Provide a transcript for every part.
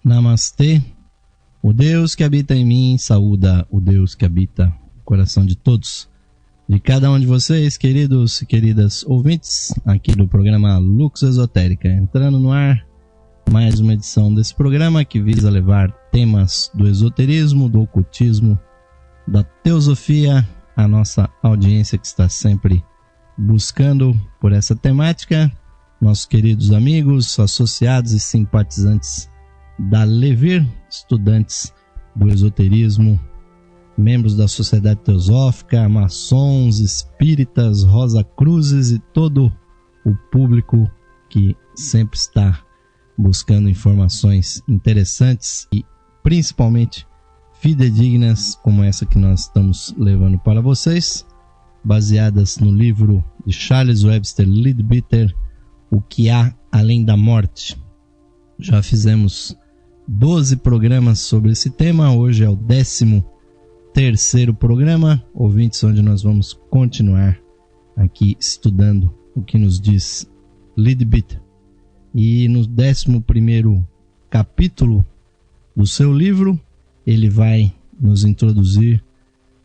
Namastê. O Deus que habita em mim saúda o Deus que habita no coração de todos. De cada um de vocês, queridos e queridas ouvintes, aqui do programa Lux Esotérica. Entrando no ar, mais uma edição desse programa que visa levar temas do esoterismo, do ocultismo, da teosofia, à nossa audiência que está sempre buscando por essa temática, nossos queridos amigos, associados e simpatizantes da Levir, estudantes do esoterismo, membros da Sociedade Teosófica, maçons, espíritas, Rosa-Cruzes e todo o público que sempre está buscando informações interessantes e principalmente fidedignas como essa que nós estamos levando para vocês, baseadas no livro de Charles Webster Leadbeater, O que há além da morte. Já fizemos 12 programas sobre esse tema, hoje é o 13º programa, ouvintes, onde nós vamos continuar aqui estudando o que nos diz Leadbeater. E no 11º capítulo do seu livro, ele vai nos introduzir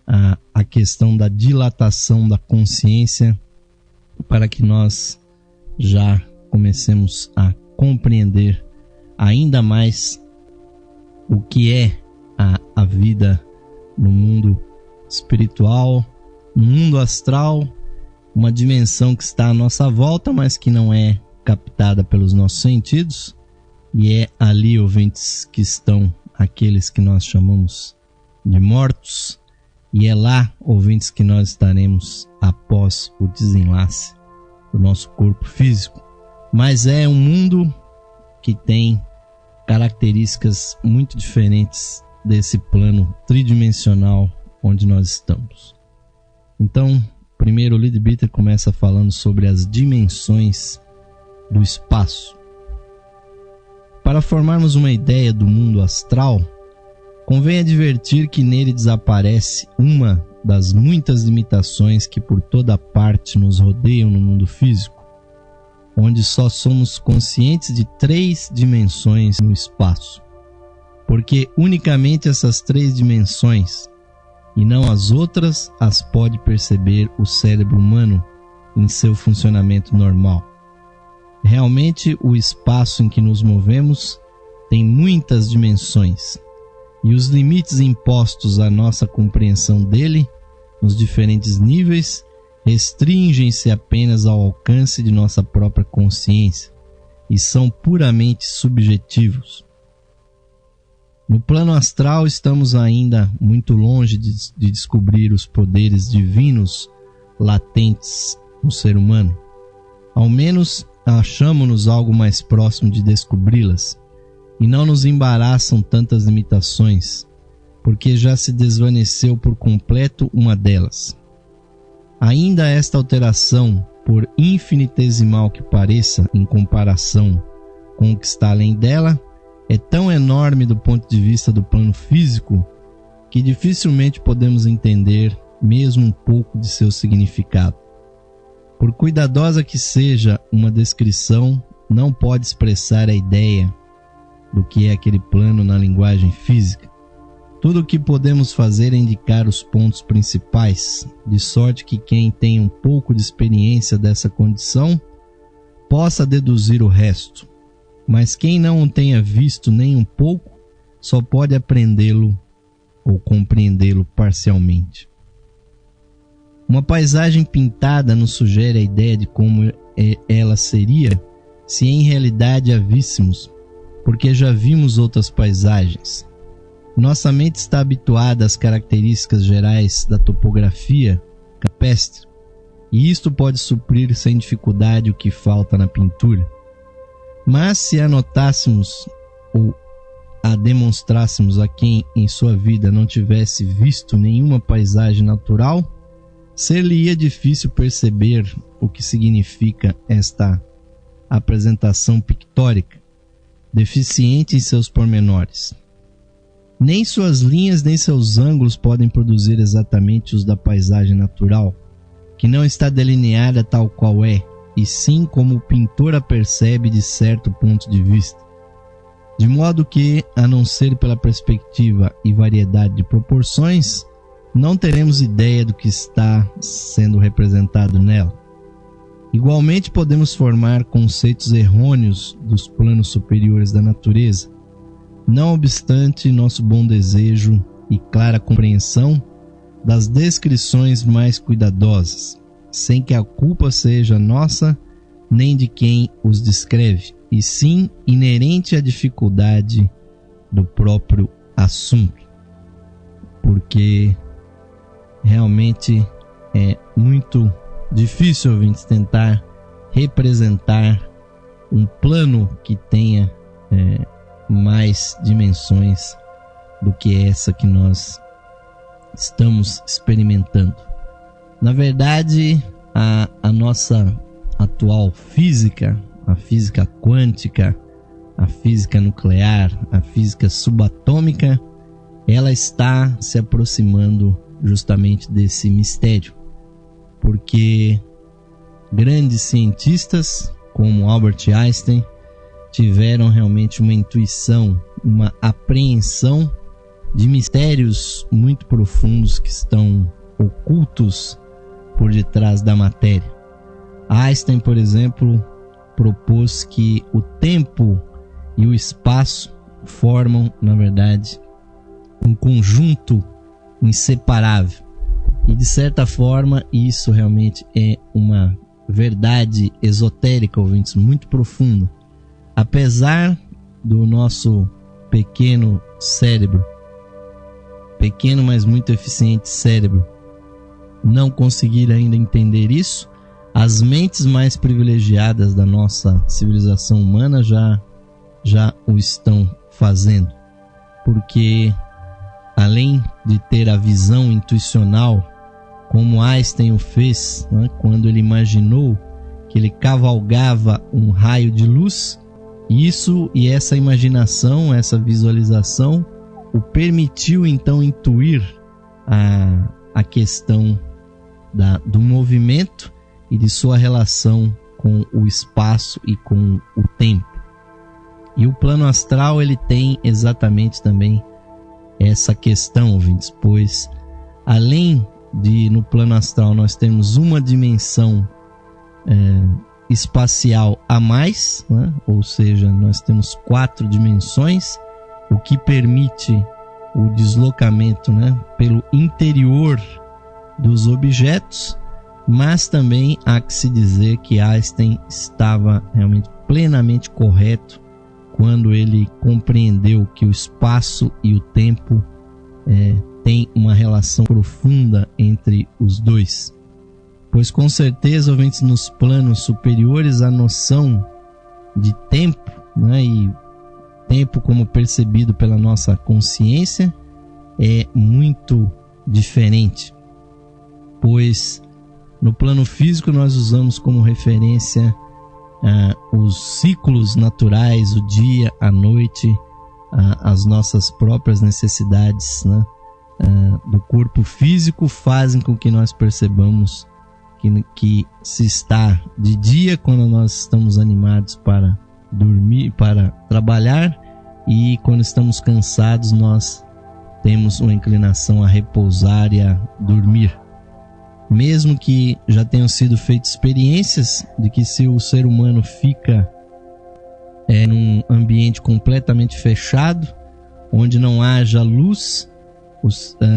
a questão da dilatação da consciência para que nós já comecemos a compreender ainda mais o que é a vida no mundo espiritual, no mundo astral, uma dimensão que está à nossa volta, mas que não é captada pelos nossos sentidos, e é ali, ouvintes, que estão aqueles que nós chamamos de mortos, e é lá, ouvintes, que nós estaremos após o desenlace do nosso corpo físico. Mas é um mundo que tem características muito diferentes desse plano tridimensional onde nós estamos. Então, primeiro o Leadbeater começa falando sobre as dimensões do espaço. Para formarmos uma ideia do mundo astral, convém advertir que nele desaparece uma das muitas limitações que por toda parte nos rodeiam no mundo físico, onde só somos conscientes de 3 dimensões no espaço, porque unicamente essas 3 dimensões, e não as outras, as pode perceber o cérebro humano em seu funcionamento normal. Realmente, o espaço em que nos movemos tem muitas dimensões, e os limites impostos à nossa compreensão dele, nos diferentes níveis, restringem-se apenas ao alcance de nossa própria consciência e são puramente subjetivos. No plano astral estamos ainda muito longe de descobrir os poderes divinos latentes no ser humano. Ao menos achamo-nos algo mais próximo de descobri-las e não nos embaraçam tantas limitações, porque já se desvaneceu por completo uma delas. Ainda esta alteração, por infinitesimal que pareça em comparação com o que está além dela, é tão enorme do ponto de vista do plano físico que dificilmente podemos entender mesmo um pouco de seu significado. Por cuidadosa que seja uma descrição, não pode expressar a ideia do que é aquele plano na linguagem física. Tudo o que podemos fazer é indicar os pontos principais, de sorte que quem tem um pouco de experiência dessa condição possa deduzir o resto, mas quem não o tenha visto nem um pouco só pode aprendê-lo ou compreendê-lo parcialmente. Uma paisagem pintada nos sugere a ideia de como ela seria se em realidade a víssemos, porque já vimos outras paisagens. Nossa mente está habituada às características gerais da topografia campestre, e isto pode suprir sem dificuldade o que falta na pintura. Mas se anotássemos ou a demonstrássemos a quem em sua vida não tivesse visto nenhuma paisagem natural, ser-lhe-ia difícil perceber o que significa esta apresentação pictórica, deficiente em seus pormenores. Nem suas linhas nem seus ângulos podem produzir exatamente os da paisagem natural, que não está delineada tal qual é, e sim como o pintor a percebe de certo ponto de vista. de modo que, a não ser pela perspectiva e variedade de proporções, não teremos ideia do que está sendo representado nela. Igualmente, podemos formar conceitos errôneos dos planos superiores da natureza. Não obstante nosso bom desejo e clara compreensão das descrições mais cuidadosas, sem que a culpa seja nossa nem de quem os descreve, e sim inerente à dificuldade do próprio assunto. Porque realmente é muito difícil, ouvintes, tentar representar um plano que tenha mais dimensões do que essa que nós estamos experimentando. Na verdade, a nossa atual física, a física quântica, a física nuclear, a física subatômica, ela está se aproximando justamente desse mistério, porque grandes cientistas como Albert Einstein tiveram realmente uma intuição, uma apreensão de mistérios muito profundos que estão ocultos por detrás da matéria. Einstein, por exemplo, propôs que o tempo e o espaço formam, na verdade, um conjunto inseparável. E, de certa forma, isso realmente é uma verdade esotérica, ouvintes, muito profunda. Apesar do nosso pequeno cérebro, pequeno, mas muito eficiente cérebro, não conseguir ainda entender isso, as mentes mais privilegiadas da nossa civilização humana já o estão fazendo. Porque, além de ter a visão intuicional, como Einstein o fez, né, quando ele imaginou que ele cavalgava um raio de luz, isso e essa imaginação, essa visualização, o permitiu então intuir a questão do movimento e de sua relação com o espaço e com o tempo. E o plano astral, ele tem exatamente também essa questão, ouvintes, pois além de no plano astral nós temos uma dimensão espacial a mais, né? Ou seja, nós temos 4 dimensões, o que permite o deslocamento, né, pelo interior dos objetos, mas também há que se dizer que Einstein estava realmente plenamente correto quando ele compreendeu que o espaço e o tempo têm uma relação profunda entre os dois. Pois com certeza, ouvintes, nos planos superiores a noção de tempo, né, e tempo como percebido pela nossa consciência é muito diferente. Pois no plano físico nós usamos como referência os ciclos naturais, o dia, a noite, as nossas próprias necessidades, né, do corpo físico fazem com que nós percebamos que se está de dia quando nós estamos animados para dormir, para trabalhar, e quando estamos cansados nós temos uma inclinação a repousar e a dormir. Mesmo que já tenham sido feitas experiências de que se o ser humano fica num ambiente completamente fechado, onde não haja luz,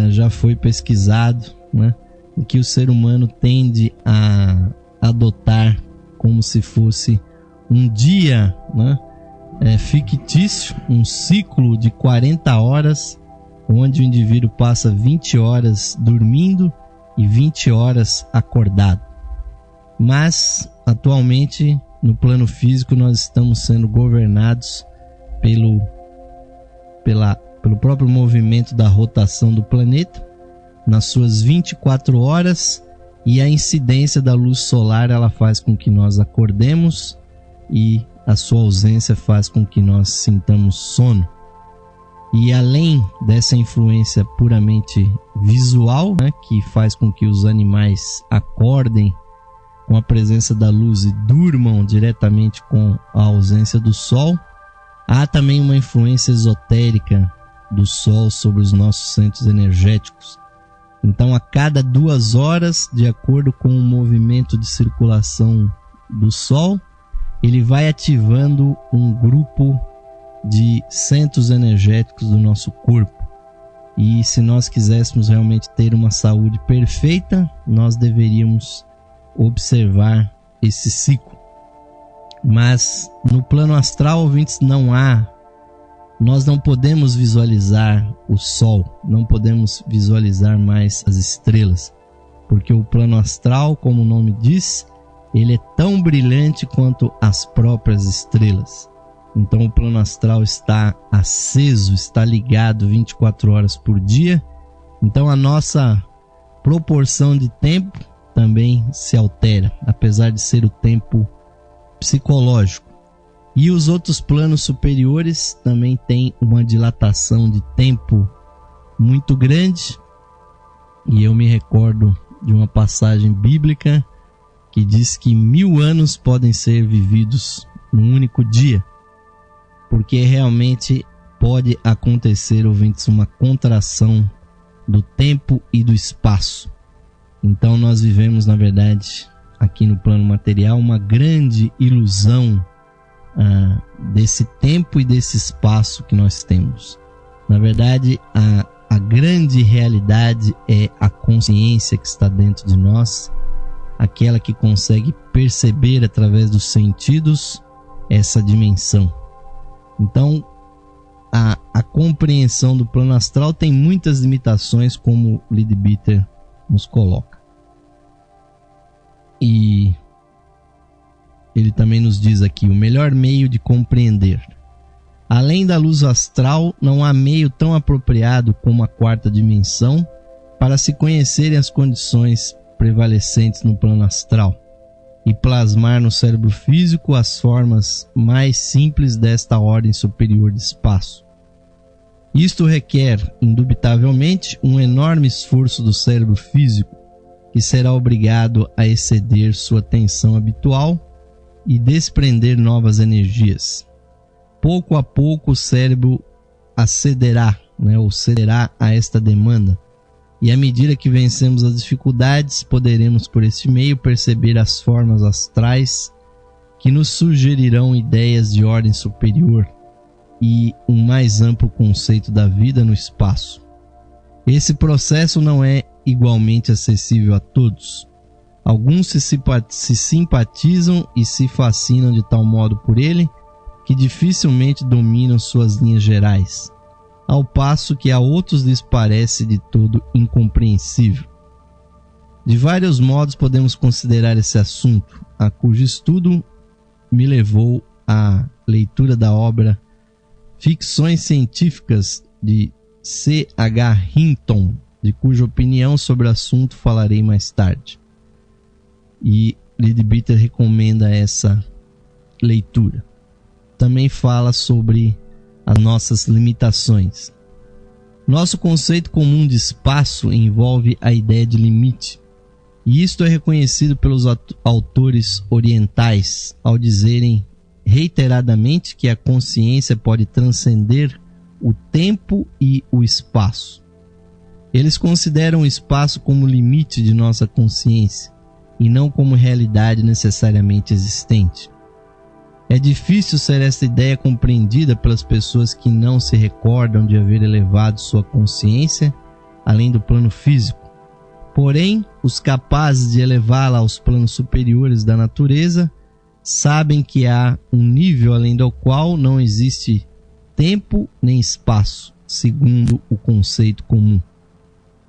já foi pesquisado, né, de que o ser humano tende a adotar como se fosse um dia, né, fictício, um ciclo de 40 horas, onde o indivíduo passa 20 horas dormindo e 20 horas acordado. Mas, atualmente, no plano físico, nós estamos sendo governados pelo próprio movimento da rotação do planeta, nas suas 24 horas, e a incidência da luz solar ela faz com que nós acordemos e a sua ausência faz com que nós sintamos sono. E além dessa influência puramente visual, né, que faz com que os animais acordem com a presença da luz e durmam diretamente com a ausência do sol, Há também uma influência esotérica do Sol sobre os nossos centros energéticos. Então, a cada 2 horas, de acordo com o movimento de circulação do Sol, ele vai ativando um grupo de centros energéticos do nosso corpo. E se nós quiséssemos realmente ter uma saúde perfeita, nós deveríamos observar esse ciclo. Mas no plano astral, ouvintes, nós não podemos visualizar o Sol, não podemos visualizar mais as estrelas, porque o plano astral, como o nome diz, ele é tão brilhante quanto as próprias estrelas. Então o plano astral está aceso, está ligado 24 horas por dia. Então a nossa proporção de tempo também se altera, apesar de ser o tempo psicológico. E os outros planos superiores também têm uma dilatação de tempo muito grande. E eu me recordo de uma passagem bíblica que diz que 1000 anos podem ser vividos num único dia. Porque realmente pode acontecer, ouvintes, uma contração do tempo e do espaço. Então nós vivemos, na verdade, aqui no plano material, uma grande ilusão desse tempo e desse espaço que nós temos. Na verdade, a grande realidade é a consciência que está dentro de nós, aquela que consegue perceber através dos sentidos essa dimensão. Então, a compreensão do plano astral tem muitas limitações, como Leadbeater nos coloca. E ele também nos diz aqui: o melhor meio de compreender. Além da luz astral, não há meio tão apropriado como a 4ª dimensão para se conhecerem as condições prevalecentes no plano astral e plasmar no cérebro físico as formas mais simples desta ordem superior de espaço. Isto requer, indubitavelmente, um enorme esforço do cérebro físico, que será obrigado a exceder sua tensão habitual e desprender novas energias. Pouco a pouco o cérebro cederá a esta demanda, e à medida que vencemos as dificuldades, poderemos por este meio perceber as formas astrais que nos sugerirão ideias de ordem superior e um mais amplo conceito da vida no espaço. Esse processo não é igualmente acessível a todos. Alguns se simpatizam e se fascinam de tal modo por ele que dificilmente dominam suas linhas gerais, ao passo que a outros lhes parece de todo incompreensível. De vários modos podemos considerar esse assunto, a cujo estudo me levou à leitura da obra Ficções Científicas de C.H. Hinton, de cuja opinião sobre o assunto falarei mais tarde. E Leadbeater recomenda essa leitura. Também fala sobre as nossas limitações. Nosso conceito comum de espaço envolve a ideia de limite, e isto é reconhecido pelos autores orientais ao dizerem reiteradamente que a consciência pode transcender o tempo e o espaço. Eles consideram o espaço como limite de nossa consciência e não como realidade necessariamente existente. É difícil ser esta ideia compreendida pelas pessoas que não se recordam de haver elevado sua consciência além do plano físico. Porém, os capazes de elevá-la aos planos superiores da natureza sabem que há um nível além do qual não existe tempo nem espaço, segundo o conceito comum.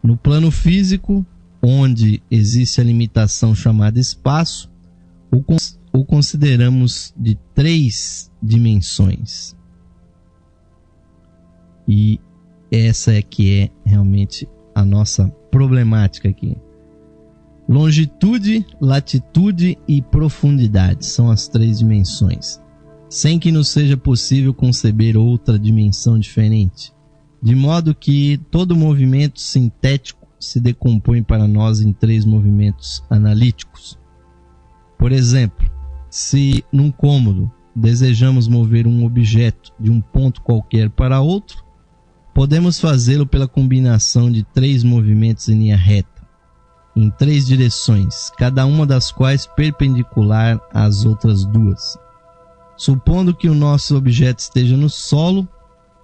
No plano físico, onde existe a limitação chamada espaço, o consideramos de 3 dimensões. E essa é que é realmente a nossa problemática aqui. Longitude, latitude e profundidade são as 3 dimensões, sem que nos seja possível conceber outra dimensão diferente, de modo que todo movimento sintético se decompõe para nós em 3 movimentos analíticos. Por exemplo, se num cômodo desejamos mover um objeto de um ponto qualquer para outro, podemos fazê-lo pela combinação de 3 movimentos em linha reta, em 3 direções, cada uma das quais perpendicular às outras 2. Supondo que o nosso objeto esteja no solo,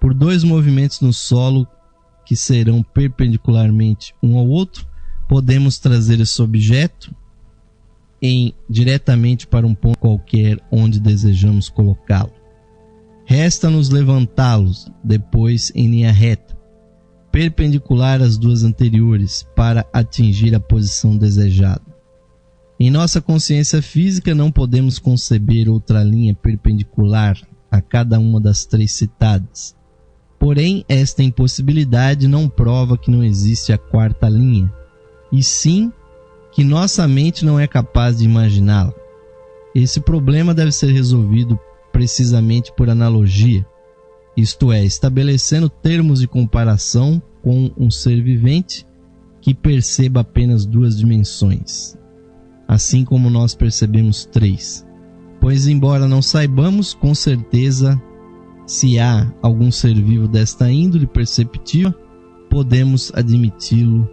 por 2 movimentos no solo que serão perpendicularmente um ao outro, podemos trazer esse objeto diretamente para um ponto qualquer onde desejamos colocá-lo. Resta-nos levantá-los depois em linha reta, perpendicular às 2 anteriores, para atingir a posição desejada. Em nossa consciência física não podemos conceber outra linha perpendicular a cada uma das 3 citadas. Porém, esta impossibilidade não prova que não existe a 4ª linha, e sim que nossa mente não é capaz de imaginá-la. Esse problema deve ser resolvido precisamente por analogia, isto é, estabelecendo termos de comparação com um ser vivente que perceba apenas 2 dimensões, assim como nós percebemos 3. Pois, embora não saibamos com certeza se há algum ser vivo desta índole perceptiva, podemos admiti-lo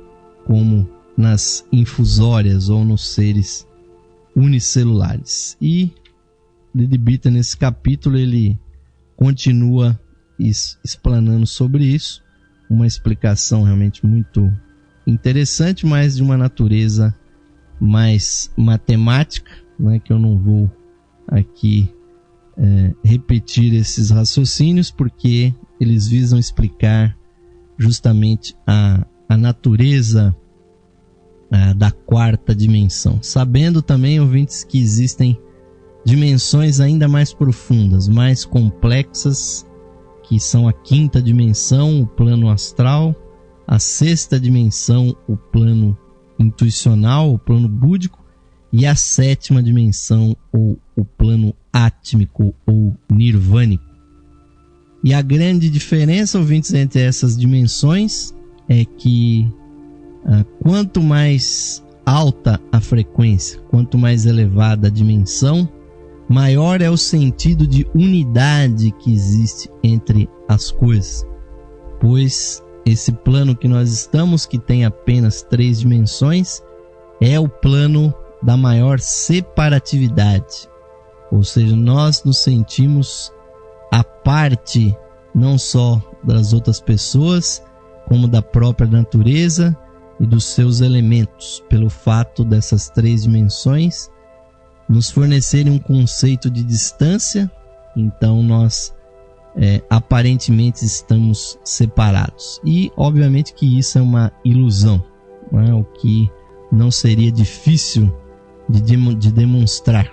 como nas infusórias ou nos seres unicelulares. E Lady Bita, nesse capítulo, ele continua explanando sobre isso, uma explicação realmente muito interessante, mas de uma natureza mais matemática, né, que eu não vou aqui repetir esses raciocínios, porque eles visam explicar justamente a natureza da 4ª dimensão, sabendo também, ouvintes, que existem dimensões ainda mais profundas, mais complexas, que são a 5ª dimensão, o plano astral, a 6ª dimensão, o plano intuicional, o plano búdico, e a 7ª dimensão, ou o plano átmico ou nirvânico. E a grande diferença, ouvintes, entre essas dimensões é que quanto mais alta a frequência, quanto mais elevada a dimensão, maior é o sentido de unidade que existe entre as coisas. Pois esse plano que nós estamos, que tem apenas 3 dimensões, é o plano da maior separatividade. Ou seja, nós nos sentimos à parte não só das outras pessoas, como da própria natureza e dos seus elementos, pelo fato dessas 3 dimensões nos fornecerem um conceito de distância. Então nós aparentemente estamos separados, e obviamente que isso é uma ilusão, né? O que não seria difícil de demonstrar,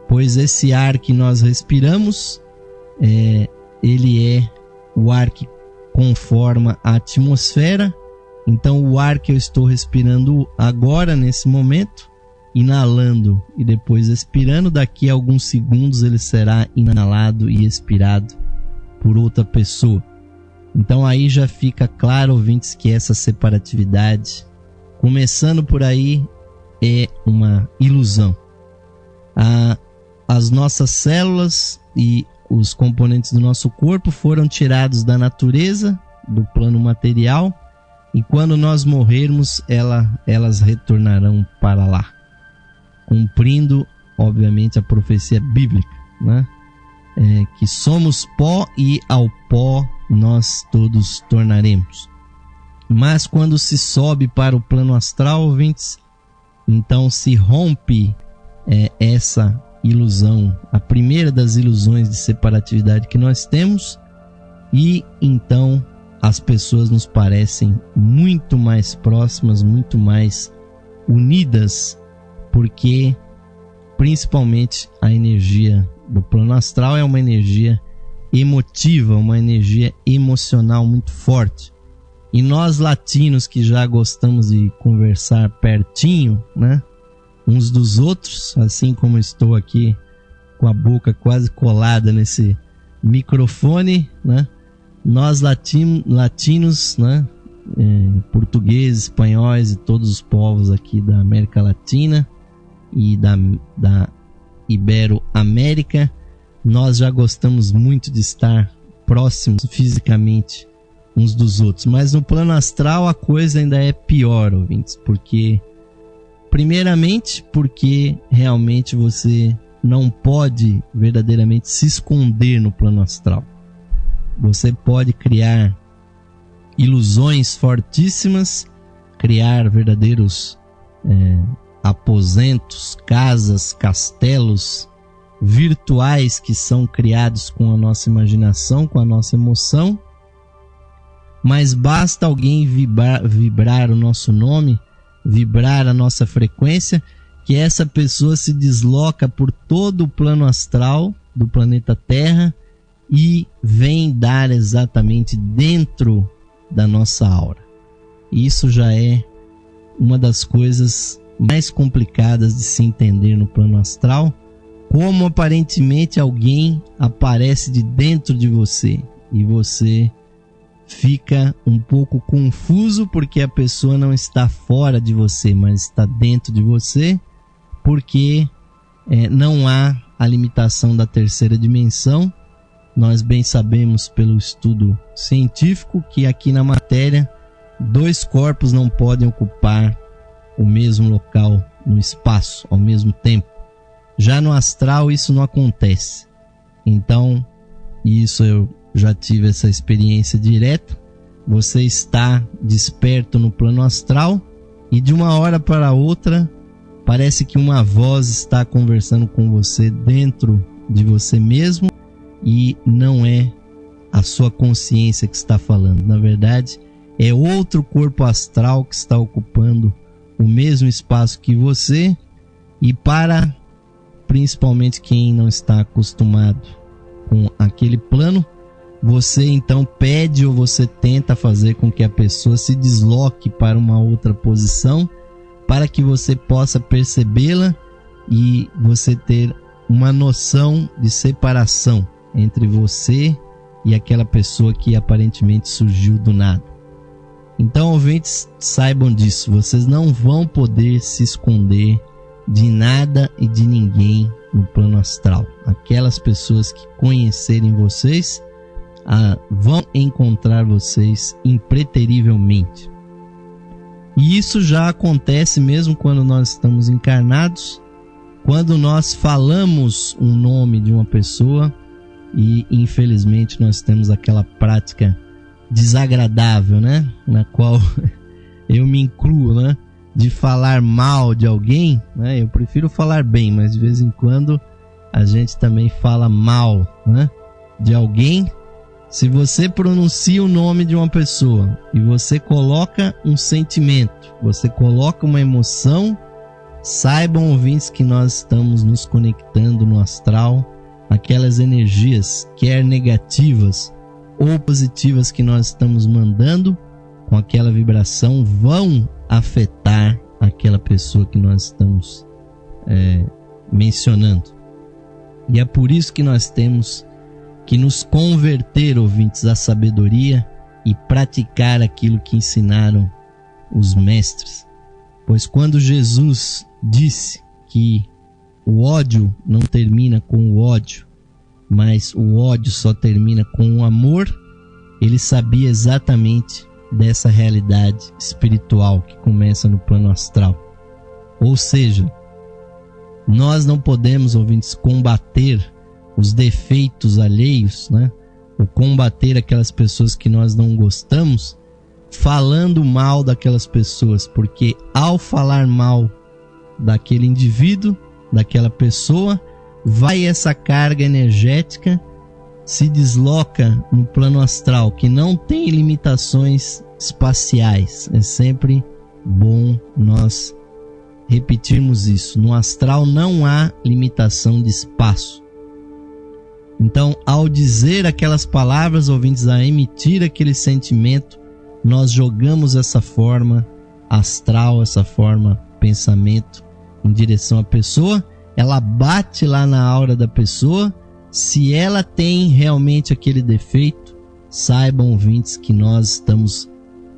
pois esse ar que nós respiramos ele é o ar que conforma a atmosfera. Então o ar que eu estou respirando agora, nesse momento, inalando e depois expirando, daqui a alguns segundos ele será inalado e expirado por outra pessoa. Então aí já fica claro, ouvintes, que essa separatividade, começando por aí, é uma ilusão. As nossas células e os componentes do nosso corpo foram tirados da natureza, do plano material, e quando nós morrermos, elas retornarão para lá, cumprindo, obviamente, a profecia bíblica, né? Que somos pó e ao pó nós todos tornaremos. Mas quando se sobe para o plano astral, ouvintes, então se rompe essa ilusão, a primeira das ilusões de separatividade que nós temos, e então as pessoas nos parecem muito mais próximas, muito mais unidas, porque principalmente a energia do plano astral é uma energia emotiva, uma energia emocional muito forte. E nós latinos, que já gostamos de conversar pertinho, né, uns dos outros, assim como estou aqui com a boca quase colada nesse microfone, né, nós latinos, né, portugueses, espanhóis e todos os povos aqui da América Latina e da Ibero-América, nós já gostamos muito de estar próximos fisicamente uns dos outros. Mas no plano astral a coisa ainda é pior, ouvintes, primeiramente porque realmente você não pode verdadeiramente se esconder no plano astral. Você pode criar ilusões fortíssimas, criar verdadeiros aposentos, casas, castelos virtuais que são criados com a nossa imaginação, com a nossa emoção. Mas basta alguém vibrar o nosso nome, vibrar a nossa frequência, que essa pessoa se desloca por todo o plano astral do planeta Terra e vem dar exatamente dentro da nossa aura. Isso já é uma das coisas mais complicadas de se entender no plano astral, como aparentemente alguém aparece de dentro de você e você fica um pouco confuso porque a pessoa não está fora de você, mas está dentro de você, porque não há a limitação da terceira dimensão. Nós bem sabemos pelo estudo científico que aqui na matéria 2 corpos não podem ocupar o mesmo local no espaço ao mesmo tempo. Já no astral isso não acontece. Então, isso eu já tive essa experiência direta. Você está desperto no plano astral e de uma hora para outra parece que uma voz está conversando com você dentro de você mesmo e não é a sua consciência que está falando. Na verdade, é outro corpo astral que está ocupando o mesmo espaço que você, e para principalmente quem não está acostumado com aquele plano, você então pede ou você tenta fazer com que a pessoa se desloque para uma outra posição para que você possa percebê-la e você ter uma noção de separação entre você e aquela pessoa que aparentemente surgiu do nada. Então, ouvintes, saibam disso. Vocês não vão poder se esconder de nada e de ninguém no plano astral. Aquelas pessoas que conhecerem vocês vão encontrar vocês impreterivelmente. E isso já acontece mesmo quando nós estamos encarnados, quando nós falamos um nome de uma pessoa e infelizmente nós temos aquela prática desagradável, né? Na qual eu me incluo, né? De falar mal de alguém, né? Eu prefiro falar bem, mas de vez em quando a gente também fala mal, né? De alguém. Se você pronuncia o nome de uma pessoa e você coloca um sentimento, você coloca uma emoção, saibam, ouvintes, que nós estamos nos conectando no astral. Aquelas energias, quer negativas ou positivas, que nós estamos mandando com aquela vibração, vão afetar aquela pessoa que nós estamos mencionando. E é por isso que nós temos que nos converter, ouvintes, à sabedoria e praticar aquilo que ensinaram os mestres. Pois quando Jesus disse que o ódio não termina com o ódio, mas o ódio só termina com o amor, ele sabia exatamente dessa realidade espiritual que começa no plano astral. Ou seja, nós não podemos, ouvintes, combater os defeitos alheios, né? Ou combater aquelas pessoas que nós não gostamos falando mal daquelas pessoas, porque ao falar mal daquele indivíduo, daquela pessoa, vai essa carga energética, se desloca no plano astral, que não tem limitações espaciais. É sempre bom nós repetirmos isso. No astral não há limitação de espaço. Então, ao dizer aquelas palavras, ouvintes, a emitir aquele sentimento, nós jogamos essa forma astral, essa forma pensamento em direção à pessoa. Ela bate lá na aura da pessoa. Se ela tem realmente aquele defeito, saibam, ouvintes, que nós estamos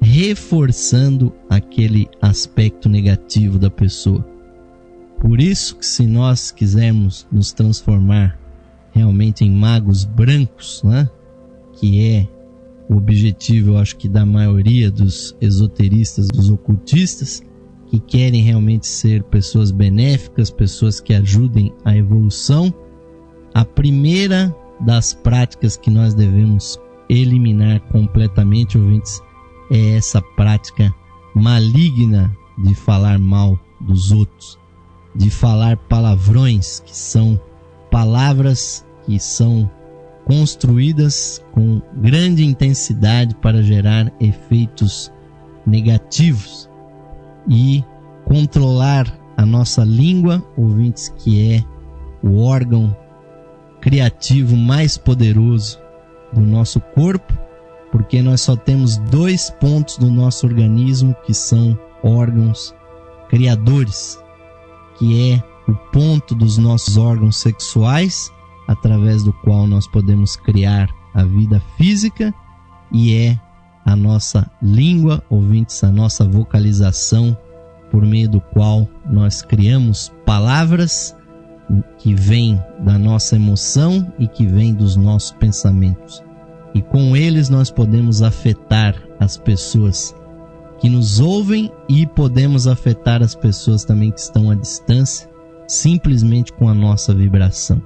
reforçando aquele aspecto negativo da pessoa. Por isso que, se nós quisermos nos transformar realmente em magos brancos, né? Que é o objetivo, eu acho que da maioria dos esoteristas, dos ocultistas, que querem realmente ser pessoas benéficas, pessoas que ajudem a evolução. A primeira das práticas que nós devemos eliminar completamente, ouvintes, é essa prática maligna de falar mal dos outros, de falar palavrões, que são palavras que são construídas com grande intensidade para gerar efeitos negativos, e controlar a nossa língua, ouvintes, que é o órgão criativo mais poderoso do nosso corpo, porque nós só temos 2 pontos do nosso organismo que são órgãos criadores, que é o ponto dos nossos órgãos sexuais, através do qual nós podemos criar a vida física, e é a nossa língua, ouvintes, a nossa vocalização, por meio do qual nós criamos palavras que vêm da nossa emoção e que vêm dos nossos pensamentos. E com eles nós podemos afetar as pessoas que nos ouvem e podemos afetar as pessoas também que estão à distância, simplesmente com a nossa vibração.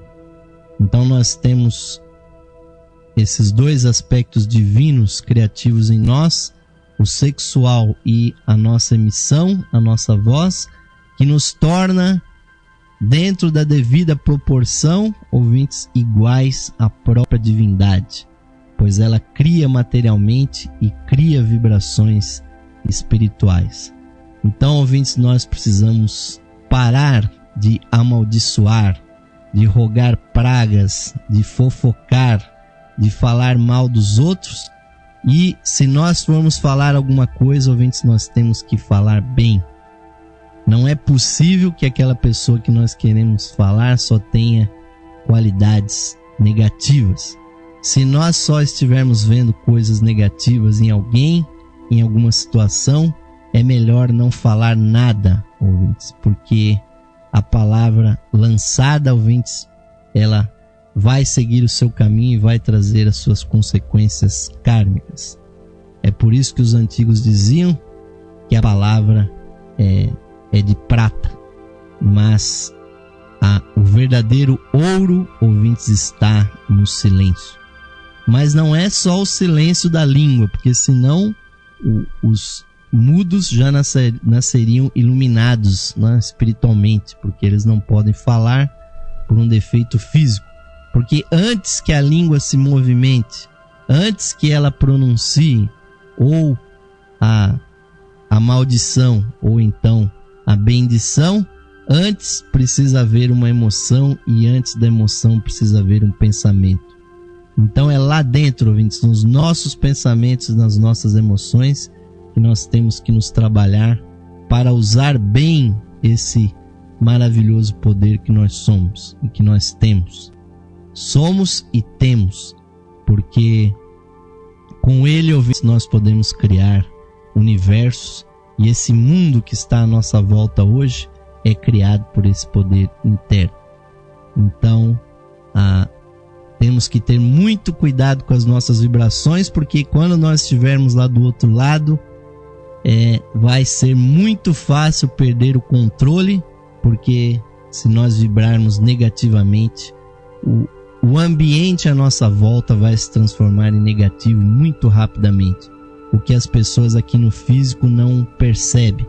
Então nós temos esses 2 aspectos divinos criativos em nós, o sexual e a nossa emissão, a nossa voz, que nos torna, dentro da devida proporção, ouvintes, iguais à própria divindade, pois ela cria materialmente e cria vibrações espirituais. Então, ouvintes, nós precisamos parar de amaldiçoar, de rogar pragas, de fofocar, de falar mal dos outros. E se nós formos falar alguma coisa, ouvintes, nós temos que falar bem. Não é possível que aquela pessoa que nós queremos falar só tenha qualidades negativas. Se nós só estivermos vendo coisas negativas em alguém, em alguma situação, é melhor não falar nada, ouvintes, porque a palavra lançada, ouvintes, ela vai seguir o seu caminho e vai trazer as suas consequências kármicas. É por isso que os antigos diziam que a palavra é de prata, mas o verdadeiro ouro, ouvintes, está no silêncio. Mas não é só o silêncio da língua, porque senão os mudos já nasceriam iluminados, né, espiritualmente, porque eles não podem falar por um defeito físico. Porque antes que a língua se movimente, antes que ela pronuncie ou a maldição ou então a bendição, antes precisa haver uma emoção, e antes da emoção precisa haver um pensamento. Então é lá dentro, ouvintes, nos nossos pensamentos, nas nossas emoções, que nós temos que nos trabalhar para usar bem esse maravilhoso poder que nós somos e que nós temos. Somos e temos, porque com ele, ouvintes, nós podemos criar universos, e esse mundo que está à nossa volta hoje é criado por esse poder interno. Então, temos que ter muito cuidado com as nossas vibrações, porque quando nós estivermos lá do outro lado, vai ser muito fácil perder o controle, porque se nós vibrarmos negativamente, o ambiente à nossa volta vai se transformar em negativo muito rapidamente, o que as pessoas aqui no físico não percebem.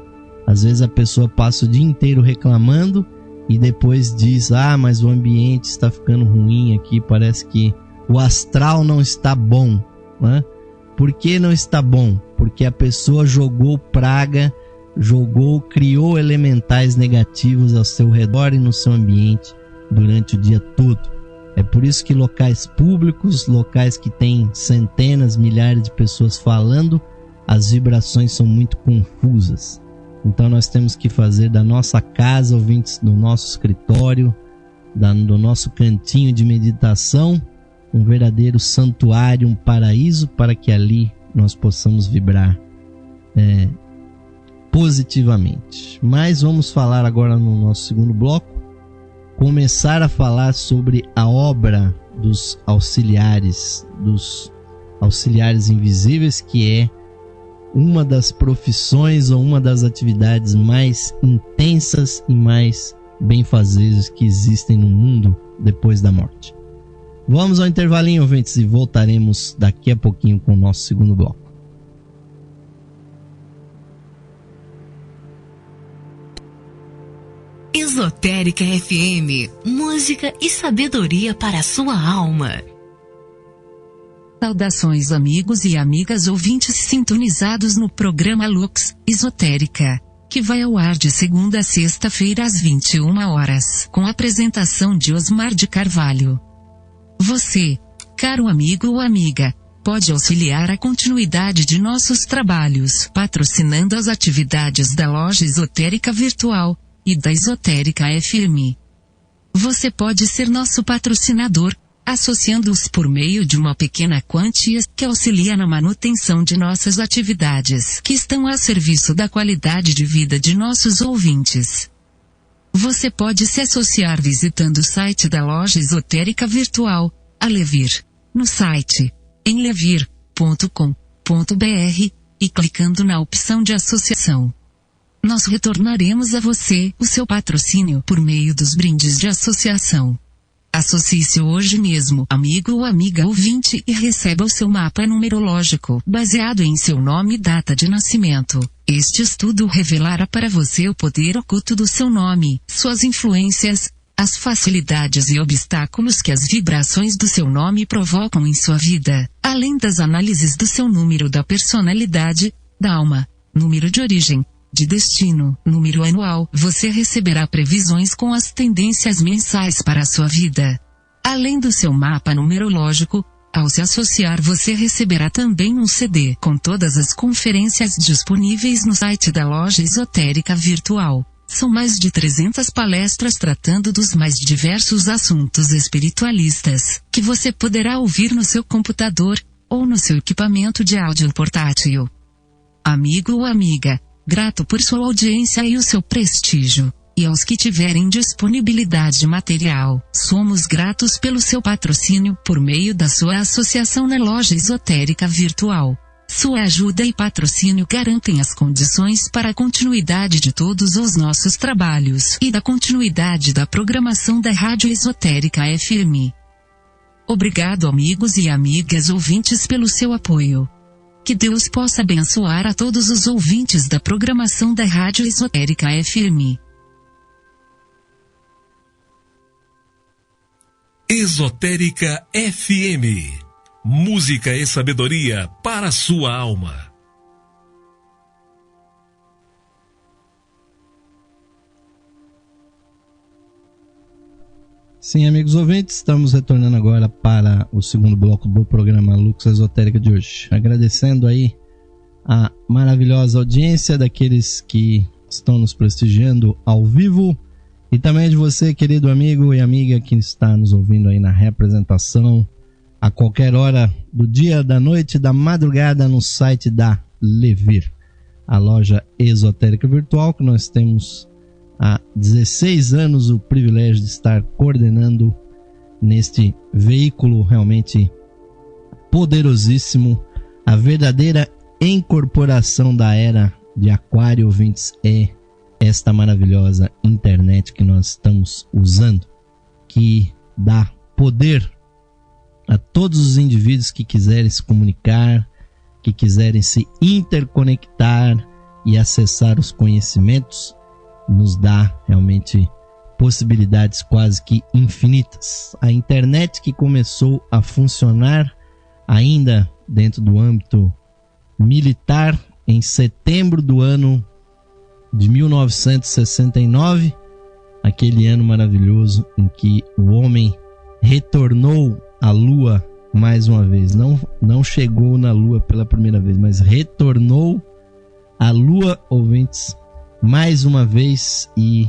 Às vezes a pessoa passa o dia inteiro reclamando e depois diz: mas o ambiente está ficando ruim aqui, parece que o astral não está bom, né? Por que não está bom? Porque a pessoa jogou praga, criou elementais negativos ao seu redor e no seu ambiente durante o dia todo. É por isso que locais públicos, locais que têm centenas, milhares de pessoas falando, as vibrações são muito confusas. Então nós temos que fazer da nossa casa, ouvintes, do nosso escritório, do nosso cantinho de meditação, um verdadeiro santuário, um paraíso, para que ali nós possamos vibrar positivamente. Mas vamos falar agora no nosso segundo bloco começar a falar sobre a obra dos auxiliares invisíveis, que é uma das profissões ou uma das atividades mais intensas e mais benfazejas que existem no mundo depois da morte. Vamos ao intervalinho, ouvintes, e voltaremos daqui a pouquinho com o nosso segundo bloco. Esotérica FM, música e sabedoria para a sua alma. Saudações, amigos e amigas ouvintes sintonizados no programa Lux Esotérica, que vai ao ar de segunda a sexta-feira às 21 horas, com a apresentação de Osmar de Carvalho. Você, caro amigo ou amiga, pode auxiliar a continuidade de nossos trabalhos patrocinando as atividades da Loja Esotérica Virtual e da Esotérica FM. Você pode ser nosso patrocinador, associando-os por meio de uma pequena quantia que auxilia na manutenção de nossas atividades, que estão a serviço da qualidade de vida de nossos ouvintes. Você pode se associar visitando o site da Loja Esotérica Virtual, a Levir, no site enlevir.com.br, e clicando na opção de associação. Nós retornaremos a você o seu patrocínio por meio dos brindes de associação. Associe-se hoje mesmo, amigo ou amiga ouvinte, e receba o seu mapa numerológico, baseado em seu nome e data de nascimento. Este estudo revelará para você o poder oculto do seu nome, suas influências, as facilidades e obstáculos que as vibrações do seu nome provocam em sua vida, além das análises do seu número da personalidade, da alma, número de origem, de destino, número anual. Você receberá previsões com as tendências mensais para a sua vida. Além do seu mapa numerológico, ao se associar você receberá também um CD com todas as conferências disponíveis no site da Loja Esotérica Virtual. São mais de 300 palestras tratando dos mais diversos assuntos espiritualistas, que você poderá ouvir no seu computador, ou no seu equipamento de áudio portátil. Amigo ou amiga, grato por sua audiência e o seu prestígio. E aos que tiverem disponibilidade material, somos gratos pelo seu patrocínio por meio da sua associação na Loja Esotérica Virtual. Sua ajuda e patrocínio garantem as condições para a continuidade de todos os nossos trabalhos e da continuidade da programação da Rádio Esotérica FM. Obrigado, amigos e amigas ouvintes, pelo seu apoio. Que Deus possa abençoar a todos os ouvintes da programação da Rádio Esotérica FM. Esotérica FM. Música e sabedoria para a sua alma. Sim, amigos ouvintes, estamos retornando agora para o segundo bloco do programa Lux Esotérica de hoje. Agradecendo aí a maravilhosa audiência daqueles que estão nos prestigiando ao vivo e também de você, querido amigo e amiga que está nos ouvindo aí na representação a qualquer hora do dia, da noite, da madrugada no site da Levir, a loja esotérica virtual que nós temos há 16 anos o privilégio de estar coordenando neste veículo realmente poderosíssimo. A verdadeira incorporação da era de Aquário, ouvintes, é esta maravilhosa internet que nós estamos usando, que dá poder a todos os indivíduos que quiserem se comunicar, que quiserem se interconectar e acessar os conhecimentos. Nos dá realmente possibilidades quase que infinitas. A internet, que começou a funcionar ainda dentro do âmbito militar em setembro do ano de 1969, aquele ano maravilhoso em que o homem retornou à Lua mais uma vez. Não chegou na Lua pela primeira vez, mas retornou à Lua, ouvintes, mais uma vez, e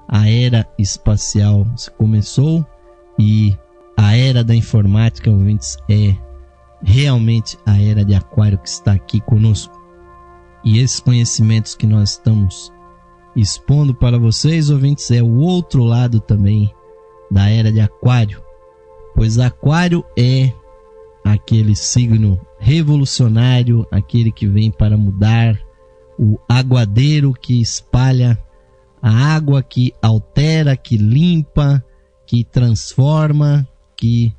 a era espacial se começou, e a era da informática, ouvintes, é realmente a era de Aquário que está aqui conosco. E esses conhecimentos que nós estamos expondo para vocês, ouvintes, é o outro lado também da era de Aquário, pois Aquário é aquele signo revolucionário, aquele que vem para mudar, o aguadeiro que espalha a água, que altera, que limpa, que transforma, que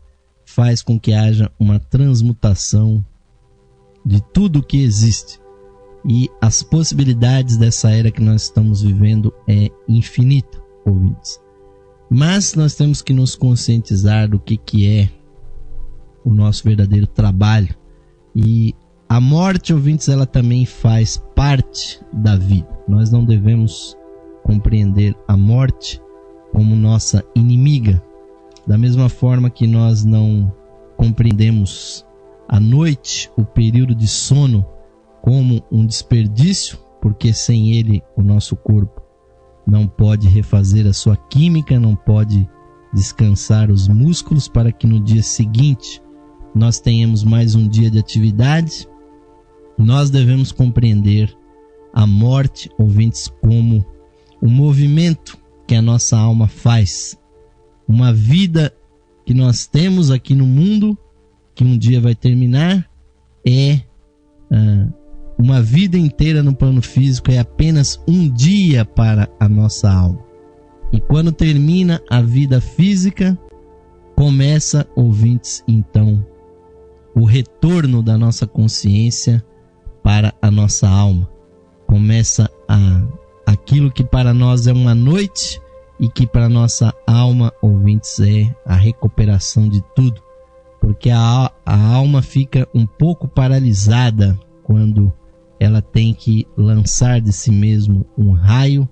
faz com que haja uma transmutação de tudo que existe. E as possibilidades dessa era que nós estamos vivendo é infinita, ouvintes. Mas nós temos que nos conscientizar do que é o nosso verdadeiro trabalho. E a morte, ouvintes, ela também faz parte da vida. Nós não devemos compreender a morte como nossa inimiga. Da mesma forma que nós não compreendemos a noite, o período de sono, como um desperdício, porque sem ele o nosso corpo não pode refazer a sua química, não pode descansar os músculos para que no dia seguinte nós tenhamos mais um dia de atividade. Nós devemos compreender a morte, ouvintes, como o movimento que a nossa alma faz. Uma vida que nós temos aqui no mundo, que um dia vai terminar, é uma vida inteira no plano físico, é apenas um dia para a nossa alma. E quando termina a vida física, começa, ouvintes, então, o retorno da nossa consciência para a nossa alma. Começa aquilo que para nós é uma noite e que para nossa alma, ouvintes, é a recuperação de tudo. Porque a alma fica um pouco paralisada quando ela tem que lançar de si mesmo um raio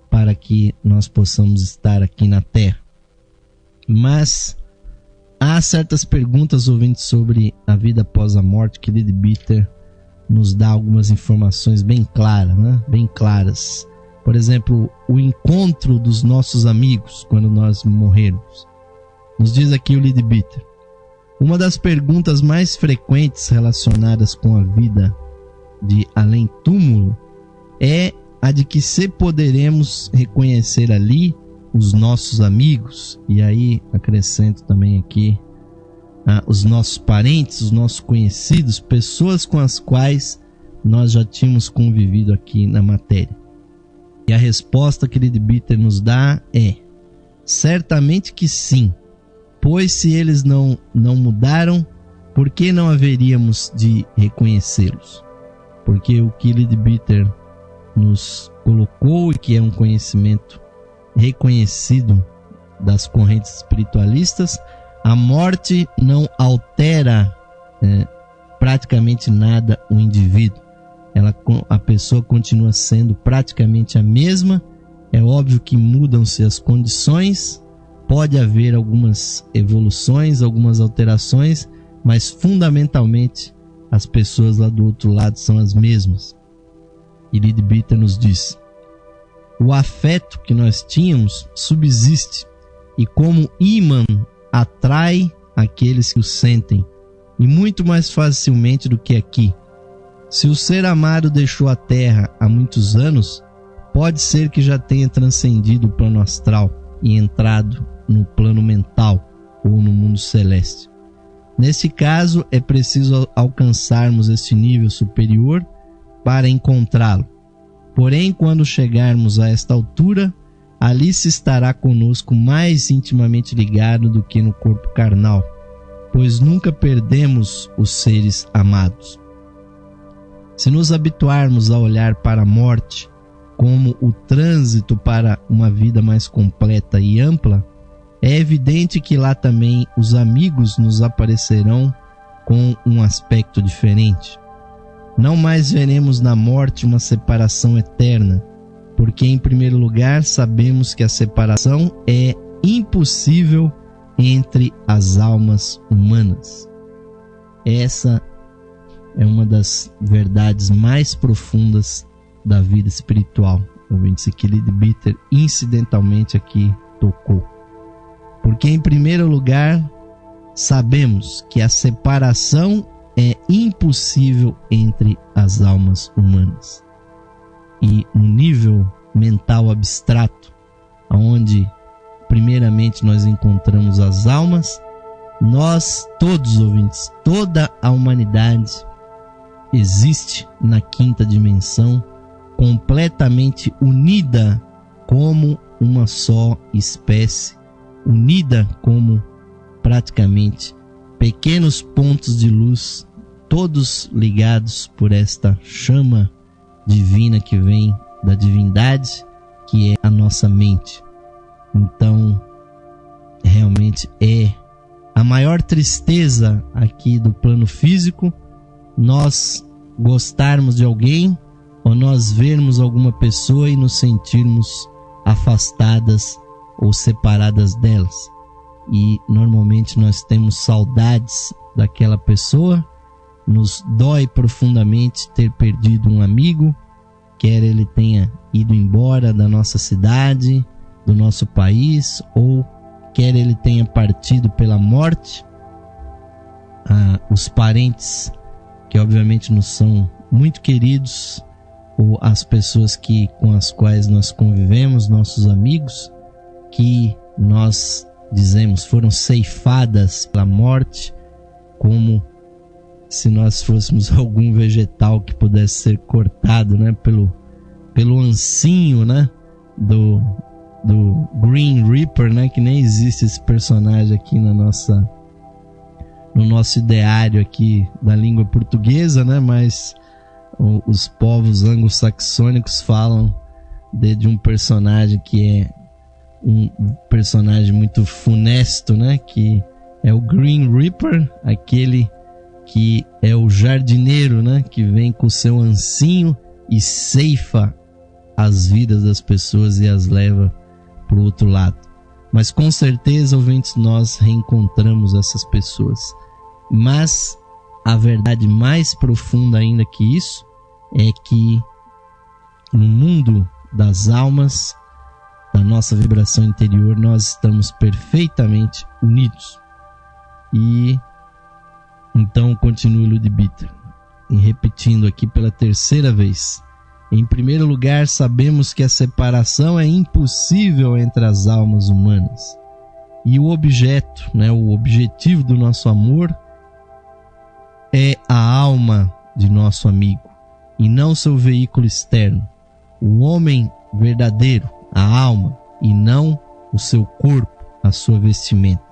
para que nós possamos estar aqui na Terra. Mas há certas perguntas, ouvintes, sobre a vida após a morte, que Leadbeater nos dá algumas informações bem claras, né? Bem claras. Por exemplo, o encontro dos nossos amigos quando nós morrermos. Nos diz aqui o Leadbeater: uma das perguntas mais frequentes relacionadas com a vida de além-túmulo é a de que se poderemos reconhecer ali os nossos amigos. E aí acrescento também aqui os nossos parentes, os nossos conhecidos, pessoas com as quais nós já tínhamos convivido aqui na matéria. E a resposta que Leadbeater nos dá é: certamente que sim, pois se eles não mudaram, por que não haveríamos de reconhecê-los? Porque o que Leadbeater nos colocou, e que é um conhecimento reconhecido das correntes espiritualistas, a morte não altera praticamente nada o indivíduo. A pessoa continua sendo praticamente a mesma. É óbvio que mudam-se as condições, pode haver algumas evoluções, algumas alterações, mas fundamentalmente as pessoas lá do outro lado são as mesmas. E Leadbeater nos diz: o afeto que nós tínhamos subsiste e, como ímã, atrai aqueles que o sentem, e muito mais facilmente do que aqui. Se o ser amado deixou a Terra há muitos anos, pode ser que já tenha transcendido o plano astral e entrado no plano mental ou no mundo celeste. Nesse caso, é preciso alcançarmos este nível superior para encontrá-lo. Porém, quando chegarmos a esta altura, ali se estará conosco mais intimamente ligado do que no corpo carnal, pois nunca perdemos os seres amados. Se nos habituarmos a olhar para a morte como o trânsito para uma vida mais completa e ampla, é evidente que lá também os amigos nos aparecerão com um aspecto diferente. Não mais veremos na morte uma separação eterna, porque, em primeiro lugar, sabemos que a separação é impossível entre as almas humanas. Essa é uma das verdades mais profundas da vida espiritual, ouvintes, que Leadbeater incidentalmente aqui tocou. Porque, em primeiro lugar, sabemos que a separação é impossível entre as almas humanas. E no nível mental abstrato, onde primeiramente nós encontramos as almas, nós, todos os ouvintes, toda a humanidade existe na quinta dimensão, completamente unida como uma só espécie, unida como praticamente pequenos pontos de luz, todos ligados por esta chama divina que vem da divindade, que é a nossa mente. Então, realmente é a maior tristeza aqui do plano físico nós gostarmos de alguém ou nós vermos alguma pessoa e nos sentirmos afastadas ou separadas delas. E normalmente nós temos saudades daquela pessoa, nos dói profundamente ter perdido um amigo, quer ele tenha ido embora da nossa cidade, do nosso país, ou quer ele tenha partido pela morte. Os parentes que obviamente nos são muito queridos, ou as pessoas com as quais nós convivemos, nossos amigos, que nós dizemos foram ceifadas pela morte, como se nós fôssemos algum vegetal que pudesse ser cortado, né, pelo ancinho, né, do Green Reaper, né, que nem existe esse personagem aqui no nosso ideário aqui da língua portuguesa, né, mas os povos anglo-saxônicos falam de um personagem que é um personagem muito funesto, né, que é o Green Reaper, aquele que é o jardineiro, né, que vem com o seu ancinho e ceifa as vidas das pessoas e as leva para o outro lado. Mas com certeza, ouvintes, nós reencontramos essas pessoas. Mas a verdade mais profunda ainda que isso é que no mundo das almas, da nossa vibração interior, nós estamos perfeitamente unidos. E então continua Ludibiter, repetindo aqui pela terceira vez. Em primeiro lugar, sabemos que a separação é impossível entre as almas humanas. E o objeto, né, o objetivo do nosso amor é a alma de nosso amigo, e não seu veículo externo. O homem verdadeiro, a alma, e não o seu corpo, a sua vestimenta.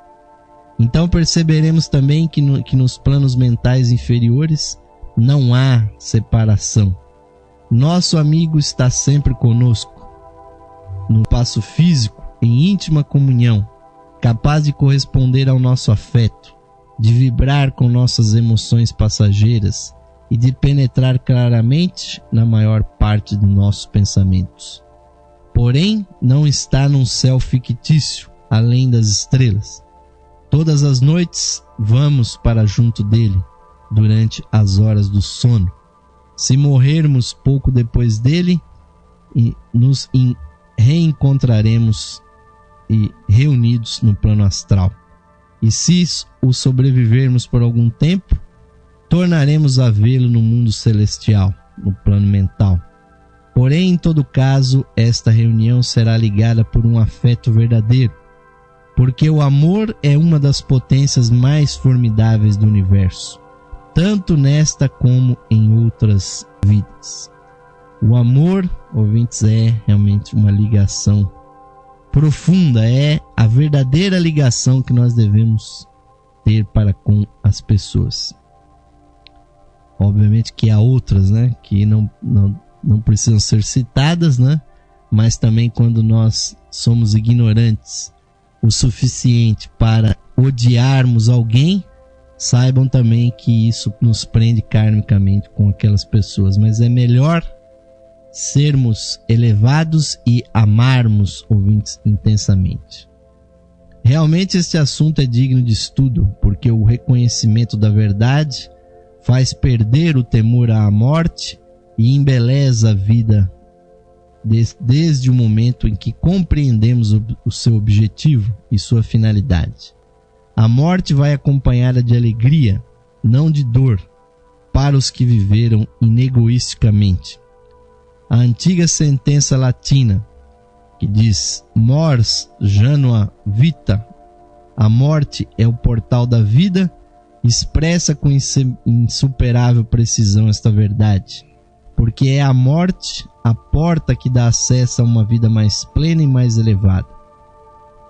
Então perceberemos também que nos planos mentais inferiores não há separação. Nosso amigo está sempre conosco, no espaço físico, em íntima comunhão, capaz de corresponder ao nosso afeto, de vibrar com nossas emoções passageiras e de penetrar claramente na maior parte dos nossos pensamentos. Porém, não está num céu fictício, além das estrelas. Todas as noites vamos para junto dele, durante as horas do sono. Se morrermos pouco depois dele, nos reencontraremos reunidos no plano astral. E se o sobrevivermos por algum tempo, tornaremos a vê-lo no mundo celestial, no plano mental. Porém, em todo caso, esta reunião será ligada por um afeto verdadeiro, porque o amor é uma das potências mais formidáveis do universo, tanto nesta como em outras vidas. O amor, ouvintes, é realmente uma ligação profunda, é a verdadeira ligação que nós devemos ter para com as pessoas. Obviamente que há outras, né, que não precisam ser citadas, né, mas também quando nós somos ignorantes o suficiente para odiarmos alguém, saibam também que isso nos prende karmicamente com aquelas pessoas. Mas é melhor sermos elevados e amarmos, ouvintes, intensamente. Realmente este assunto é digno de estudo, porque o reconhecimento da verdade faz perder o temor à morte e embeleza a vida desde o momento em que compreendemos o seu objetivo e sua finalidade. A morte vai acompanhada de alegria, não de dor, para os que viveram inegoisticamente. A antiga sentença latina, que diz: Mors janua vita. A morte é o portal da vida. Expressa com insuperável precisão esta verdade, porque é a morte a porta que dá acesso a uma vida mais plena e mais elevada.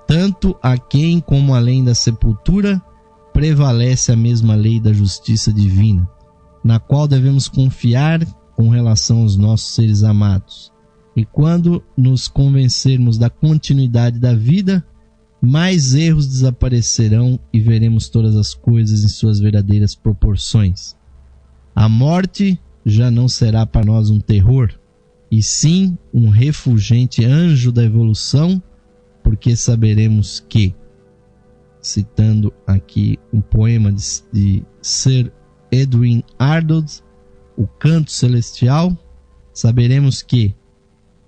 Tanto aquém como além da sepultura prevalece a mesma lei da justiça divina, na qual devemos confiar com relação aos nossos seres amados. E quando nos convencermos da continuidade da vida, mais erros desaparecerão e veremos todas as coisas em suas verdadeiras proporções. A morte já não será para nós um terror, e sim um refulgente anjo da evolução, porque saberemos que, citando aqui um poema de Sir Edwin Arnold, O Canto Celestial, saberemos que,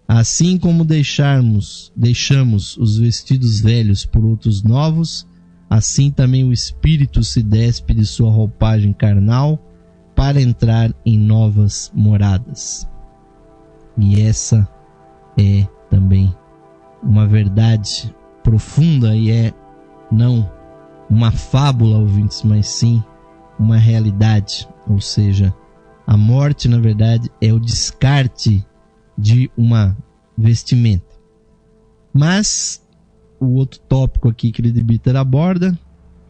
assim como deixamos os vestidos velhos por outros novos, assim também o espírito se despe de sua roupagem carnal para entrar em novas moradas. E essa é também uma verdade profunda e é não uma fábula, ouvintes, mas sim uma realidade. Ou seja, a morte, na verdade, é o descarte de uma vestimenta. Mas o outro tópico aqui que Ed Bitter aborda,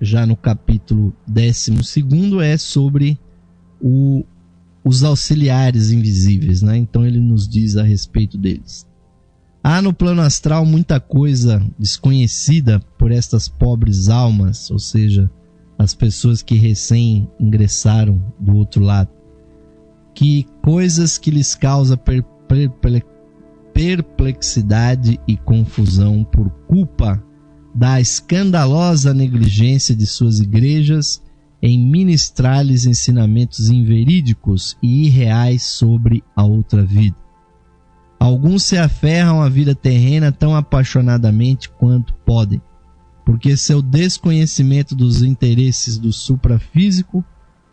já no capítulo 12º, é sobre os auxiliares invisíveis, né? Então ele nos diz a respeito deles. Há no plano astral muita coisa desconhecida por estas pobres almas, ou seja, as pessoas que recém ingressaram do outro lado, que coisas que lhes causa perplexidade e confusão por culpa da escandalosa negligência de suas igrejas em ministrar-lhes ensinamentos inverídicos e irreais sobre a outra vida. Alguns se aferram à vida terrena tão apaixonadamente quanto podem, porque seu desconhecimento dos interesses do suprafísico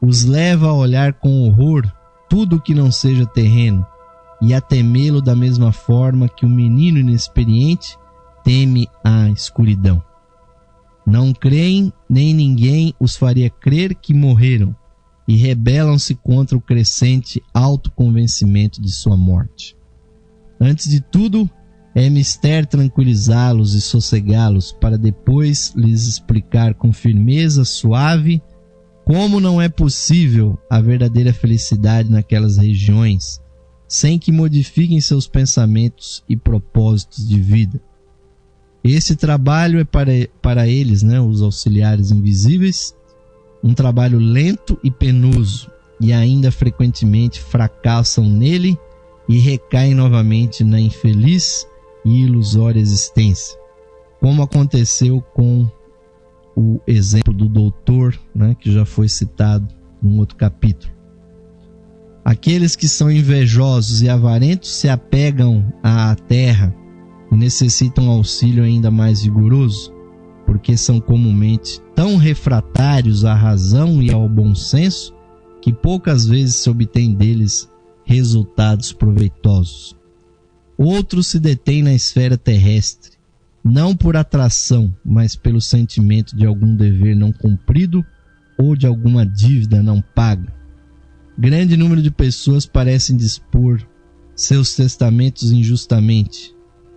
os leva a olhar com horror tudo que não seja terreno e a temê-lo da mesma forma que um menino inexperiente teme a escuridão. Não creem, nem ninguém os faria crer que morreram, e rebelam-se contra o crescente autoconvencimento de sua morte. Antes de tudo, é mister tranquilizá-los e sossegá-los, para depois lhes explicar com firmeza suave como não é possível a verdadeira felicidade naquelas regiões, sem que modifiquem seus pensamentos e propósitos de vida. Esse trabalho é para eles, né, os auxiliares invisíveis, um trabalho lento e penoso, e ainda frequentemente fracassam nele e recaem novamente na infeliz e ilusória existência, como aconteceu com o exemplo do doutor, né, que já foi citado num outro capítulo. Aqueles que são invejosos e avarentos se apegam à terra e necessitam auxílio ainda mais vigoroso, porque são comumente tão refratários à razão e ao bom senso que poucas vezes se obtém deles resultados proveitosos. Outros se detêm na esfera terrestre, não por atração, mas pelo sentimento de algum dever não cumprido ou de alguma dívida não paga. Grande número de pessoas parecem dispor seus testamentos injustamente,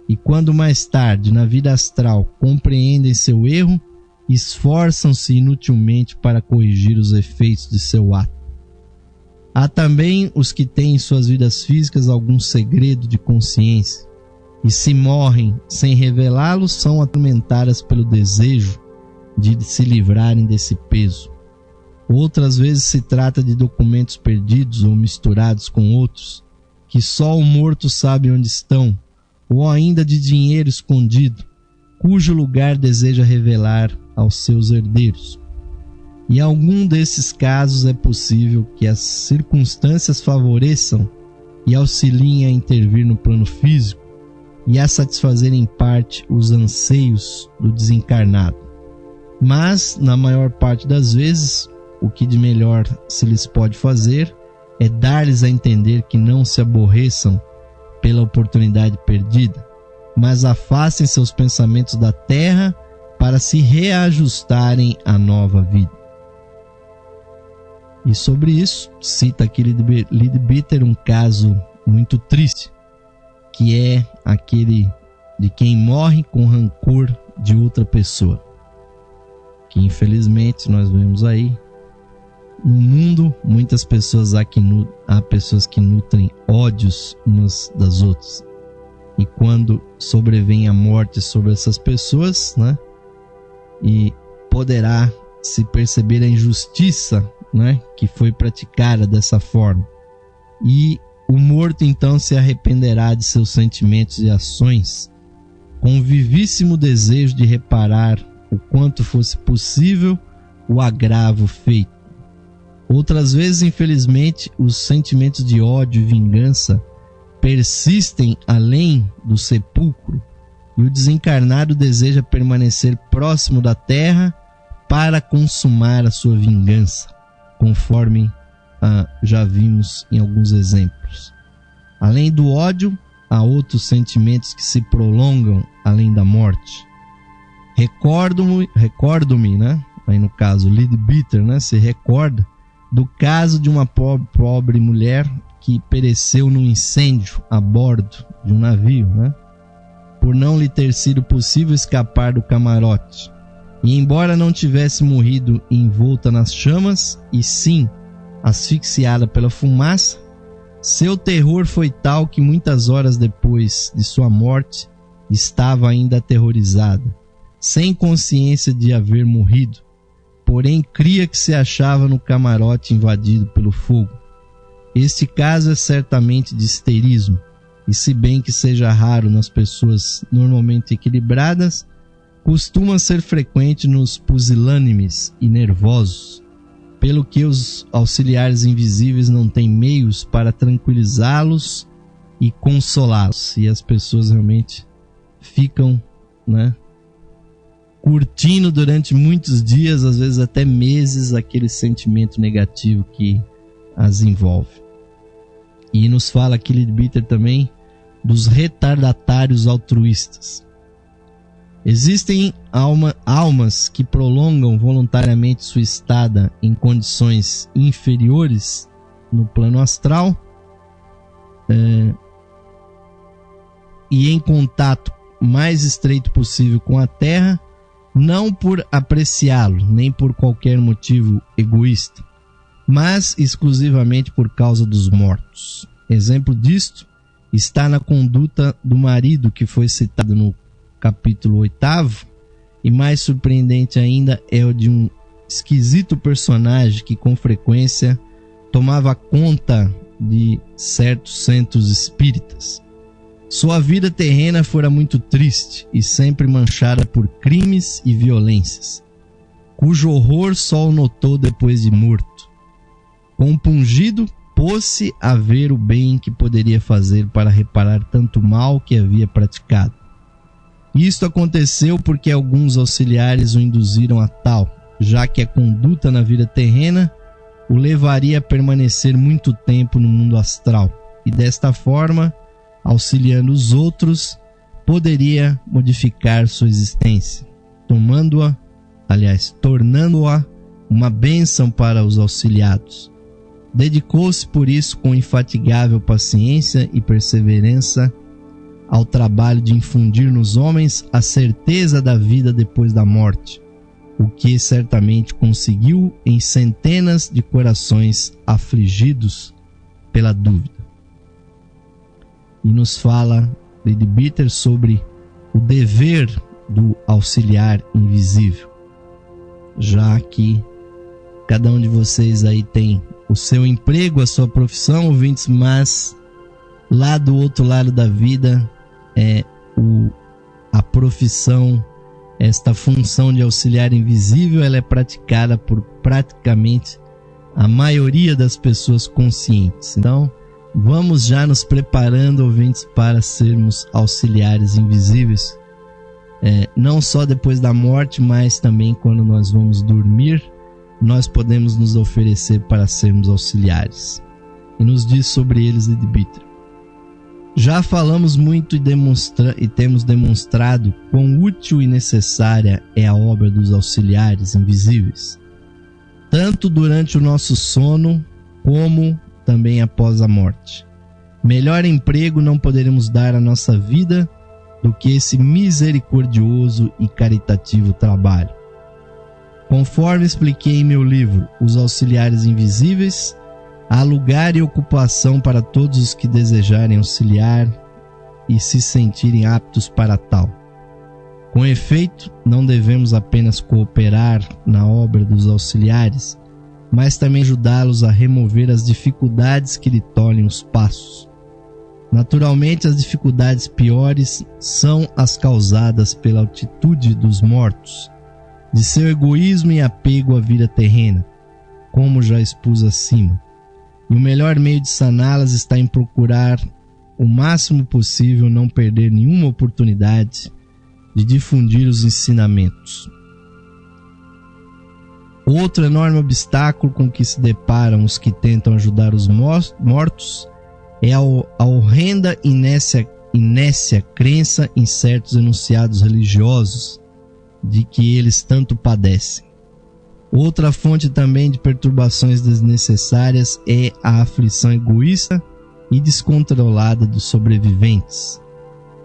e quando mais tarde, na vida astral, compreendem seu erro, esforçam-se inutilmente para corrigir os efeitos de seu ato. Há também os que têm em suas vidas físicas algum segredo de consciência, e se morrem sem revelá-lo, são atormentadas pelo desejo de se livrarem desse peso. Outras vezes se trata de documentos perdidos ou misturados com outros, que só o morto sabe onde estão, ou ainda de dinheiro escondido, cujo lugar deseja revelar aos seus herdeiros. Em algum desses casos é possível que as circunstâncias favoreçam e auxiliem a intervir no plano físico e a satisfazer em parte os anseios do desencarnado. Mas, na maior parte das vezes, o que de melhor se lhes pode fazer é dar-lhes a entender que não se aborreçam pela oportunidade perdida, mas afastem seus pensamentos da terra para se reajustarem à nova vida. E sobre isso, cita aqui Leadbeater um caso muito triste, que é aquele de quem morre com rancor de outra pessoa. Que infelizmente nós vemos aí no mundo muitas pessoas há pessoas que nutrem ódios umas das outras. E quando sobrevém a morte sobre essas pessoas, né? E poderá se perceber a injustiça, né, que foi praticada dessa forma. E o morto então se arrependerá de seus sentimentos e ações, com o vivíssimo desejo de reparar o quanto fosse possível o agravo feito. Outras vezes, infelizmente, os sentimentos de ódio e vingança persistem além do sepulcro, e o desencarnado deseja permanecer próximo da terra para consumar a sua vingança, conforme já vimos em alguns exemplos. Além do ódio, há outros sentimentos que se prolongam além da morte. Recordo-me, né? Aí no caso, Leadbeater, né? Se recorda do caso de uma pobre mulher que pereceu num incêndio a bordo de um navio, né? Por não lhe ter sido possível escapar do camarote. E embora não tivesse morrido envolta nas chamas, e sim asfixiada pela fumaça, seu terror foi tal que muitas horas depois de sua morte estava ainda aterrorizada, sem consciência de haver morrido, porém cria que se achava no camarote invadido pelo fogo. Este caso é certamente de histerismo, e se bem que seja raro nas pessoas normalmente equilibradas, costuma ser frequente nos pusilânimes e nervosos, pelo que os auxiliares invisíveis não têm meios para tranquilizá-los e consolá-los. E as pessoas realmente ficam, né, curtindo durante muitos dias, às vezes até meses, aquele sentimento negativo que as envolve. E nos fala aqui Leadbeater também dos retardatários altruístas. Existem almas que prolongam voluntariamente sua estada em condições inferiores no plano astral e em contato mais estreito possível com a Terra, não por apreciá-lo, nem por qualquer motivo egoísta, mas exclusivamente por causa dos mortos. Exemplo disto está na conduta do marido que foi citado no capítulo 8º, e mais surpreendente ainda é o de um esquisito personagem que com frequência tomava conta de certos centros espíritas. Sua vida terrena fora muito triste e sempre manchada por crimes e violências, cujo horror só o notou depois de morto. Compungido, pôs-se a ver o bem que poderia fazer para reparar tanto mal que havia praticado. Isto aconteceu porque alguns auxiliares o induziram a tal, já que a conduta na vida terrena o levaria a permanecer muito tempo no mundo astral, e desta forma, auxiliando os outros, poderia modificar sua existência, tornando-a uma bênção para os auxiliados. Dedicou-se por isso com infatigável paciência e perseverança ao trabalho de infundir nos homens a certeza da vida depois da morte, o que certamente conseguiu em centenas de corações afligidos pela dúvida. E nos fala Leadbeater sobre o dever do auxiliar invisível, já que cada um de vocês aí tem o seu emprego, a sua profissão, ouvintes, mas lá do outro lado da vida a profissão, esta função de auxiliar invisível, ela é praticada por praticamente a maioria das pessoas conscientes. Então, vamos já nos preparando, ouvintes, para sermos auxiliares invisíveis, não só depois da morte, mas também quando nós vamos dormir, nós podemos nos oferecer para sermos auxiliares. E nos diz sobre eles Leadbeater: Já falamos muito e temos demonstrado quão útil e necessária é a obra dos auxiliares invisíveis, tanto durante o nosso sono como também após a morte. Melhor emprego não poderemos dar à nossa vida do que esse misericordioso e caritativo trabalho. Conforme expliquei em meu livro, Os Auxiliares Invisíveis, há lugar e ocupação para todos os que desejarem auxiliar e se sentirem aptos para tal. Com efeito, não devemos apenas cooperar na obra dos auxiliares, mas também ajudá-los a remover as dificuldades que lhe tolhem os passos. Naturalmente, as dificuldades piores são as causadas pela atitude dos mortos, de seu egoísmo e apego à vida terrena, como já expus acima. E o melhor meio de saná-las está em procurar o máximo possível não perder nenhuma oportunidade de difundir os ensinamentos. Outro enorme obstáculo com que se deparam os que tentam ajudar os mortos é a horrenda inércia crença em certos enunciados religiosos de que eles tanto padecem. Outra fonte também de perturbações desnecessárias é a aflição egoísta e descontrolada dos sobreviventes.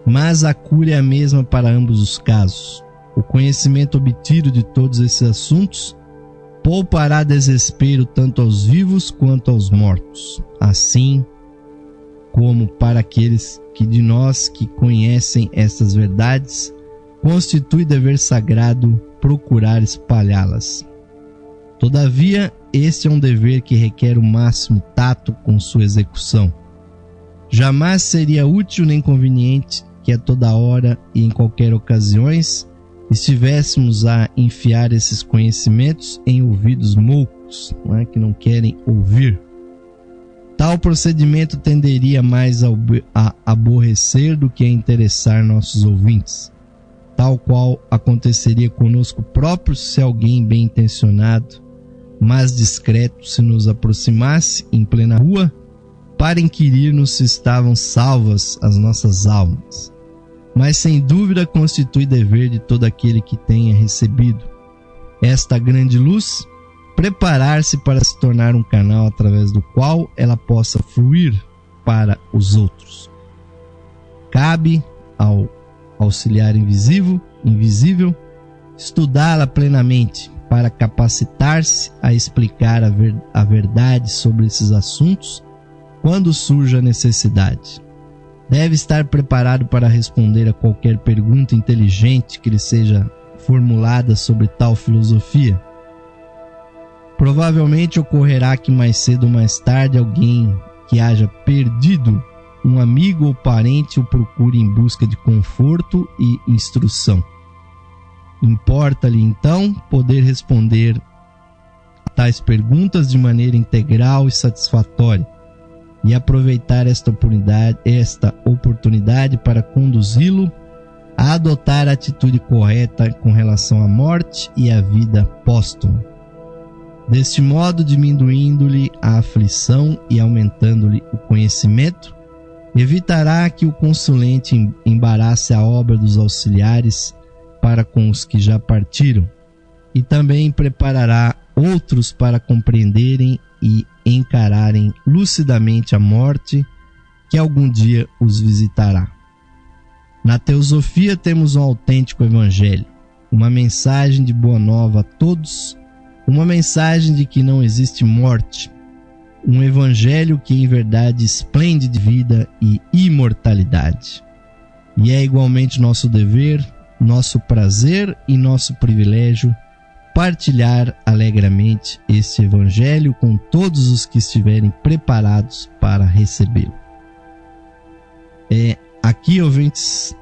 Mas a cura é a mesma para ambos os casos. O conhecimento obtido de todos esses assuntos poupará desespero tanto aos vivos quanto aos mortos, assim como para aqueles de nós que conhecem estas verdades, constitui dever sagrado procurar espalhá-las. Todavia, este é um dever que requer o máximo tato com sua execução. Jamais seria útil nem conveniente que a toda hora e em qualquer ocasiões estivéssemos a enfiar esses conhecimentos em ouvidos moucos, que não querem ouvir. Tal procedimento tenderia mais a aborrecer do que a interessar nossos ouvintes, tal qual aconteceria conosco próprios se alguém bem intencionado, mas discreto, se nos aproximasse em plena rua para inquirir-nos se estavam salvas as nossas almas. Mas sem dúvida constitui dever de todo aquele que tenha recebido esta grande luz, preparar-se para se tornar um canal através do qual ela possa fluir para os outros. Cabe ao auxiliar invisível estudá-la plenamente para capacitar-se a explicar a verdade sobre esses assuntos quando surja a necessidade. Deve estar preparado para responder a qualquer pergunta inteligente que lhe seja formulada sobre tal filosofia. Provavelmente ocorrerá que mais cedo ou mais tarde alguém que haja perdido um amigo ou parente o procure em busca de conforto e instrução. Importa-lhe então poder responder a tais perguntas de maneira integral e satisfatória e aproveitar esta oportunidade para conduzi-lo a adotar a atitude correta com relação à morte e à vida póstuma. Deste modo, diminuindo-lhe a aflição e aumentando-lhe o conhecimento, evitará que o consulente embarace a obra dos auxiliares para com os que já partiram, e também preparará outros para compreenderem e encararem lucidamente a morte que algum dia os visitará. Na teosofia temos um autêntico evangelho, uma mensagem de boa nova a todos, uma mensagem de que não existe morte, um evangelho que em verdade esplende de vida e imortalidade. E é igualmente nosso dever, nosso prazer e nosso privilégio partilhar alegremente este evangelho com todos os que estiverem preparados para recebê-lo. Aqui, ouvintes,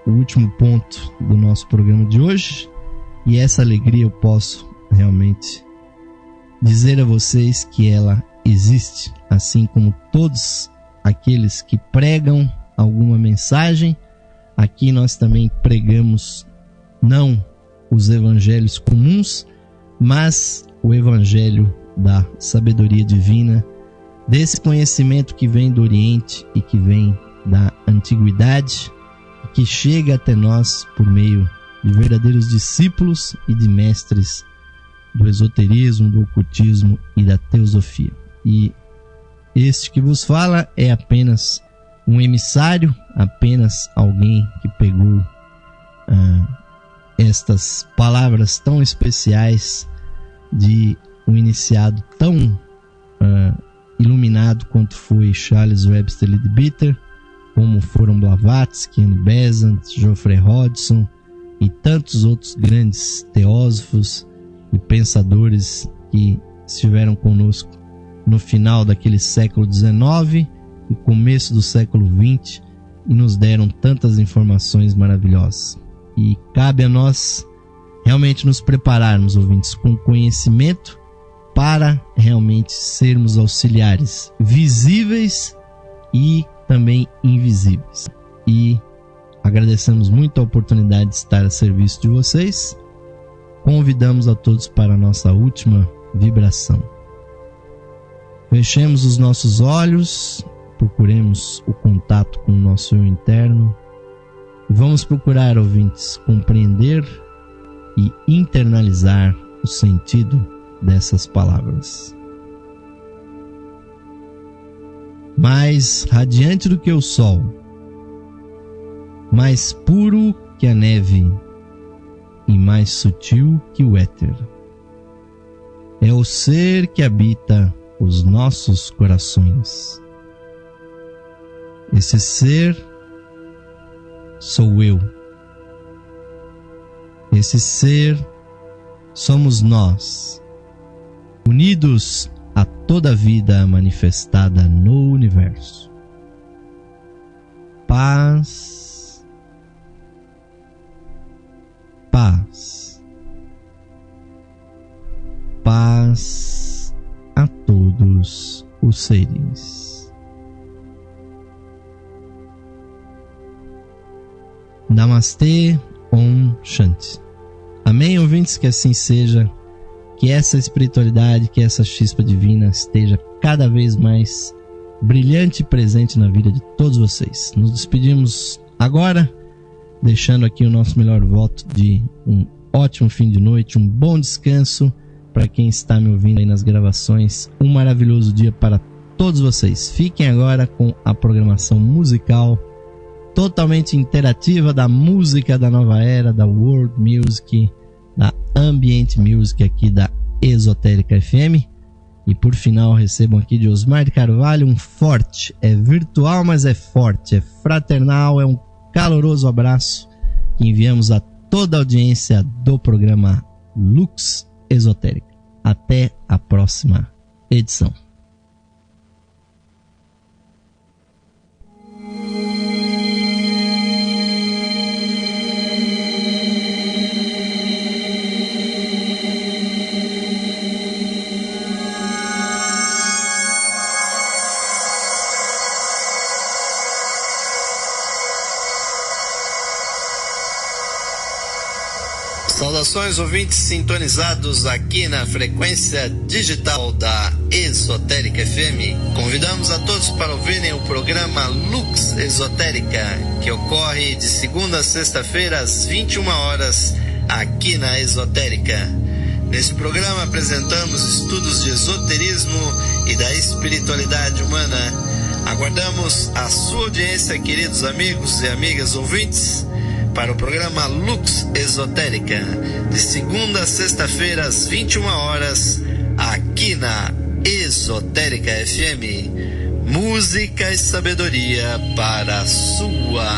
o último ponto do nosso programa de hoje, e essa alegria eu posso realmente dizer a vocês que ela existe, assim como todos aqueles que pregam alguma mensagem. Aqui nós também pregamos não os evangelhos comuns, mas o evangelho da sabedoria divina desse conhecimento que vem do Oriente e que vem da antiguidade, e que chega até nós por meio de verdadeiros discípulos e de mestres do esoterismo, do ocultismo e da teosofia. E este que vos fala é apenas um emissário, apenas alguém que pegou estas palavras tão especiais de um iniciado tão iluminado quanto foi Charles Webster Leadbeater, como foram Blavatsky, Annie Besant, Geoffrey Hodgson e tantos outros grandes teósofos e pensadores que estiveram conosco no final daquele século XIX e começo do século XX e nos deram tantas informações maravilhosas. E cabe a nós realmente nos prepararmos, ouvintes, com conhecimento para realmente sermos auxiliares visíveis e também invisíveis. E agradecemos muito a oportunidade de estar a serviço de vocês. Convidamos a todos para a nossa última vibração. Fechemos os nossos olhos, procuremos o contato com o nosso eu interno e vamos procurar, ouvintes, compreender e internalizar o sentido dessas palavras. Mais radiante do que o sol, mais puro que a neve e mais sutil que o éter, é o ser que habita os nossos corações. Esse ser sou eu. Esse ser somos nós, unidos a toda a vida manifestada no universo. Paz, paz, paz a todos os seres. Namastê, Om Shanti. Amém, ouvintes, que assim seja, que essa espiritualidade, que essa chispa divina esteja cada vez mais brilhante e presente na vida de todos vocês. Nos despedimos agora, deixando aqui o nosso melhor voto de um ótimo fim de noite, um bom descanso para quem está me ouvindo aí nas gravações, um maravilhoso dia para todos vocês. Fiquem agora com a programação musical totalmente interativa da música da nova era, da World Music, da Ambient Music aqui da Esotérica FM. E por final recebam aqui de Osmar de Carvalho um forte, é virtual mas é forte, é fraternal, é um caloroso abraço que enviamos a toda a audiência do programa Lux Esotérica. Até a próxima edição. Saudações, ouvintes sintonizados aqui na frequência digital da Esotérica FM. Convidamos a todos para ouvirem o programa Lux Esotérica, que ocorre de segunda a sexta-feira às 21 horas aqui na Esotérica. Nesse programa apresentamos estudos de esoterismo e da espiritualidade humana. Aguardamos a sua audiência, queridos amigos e amigas ouvintes, para o programa Lux Esotérica, de segunda a sexta-feira às 21 horas, aqui na Esotérica FM. Música e sabedoria para a sua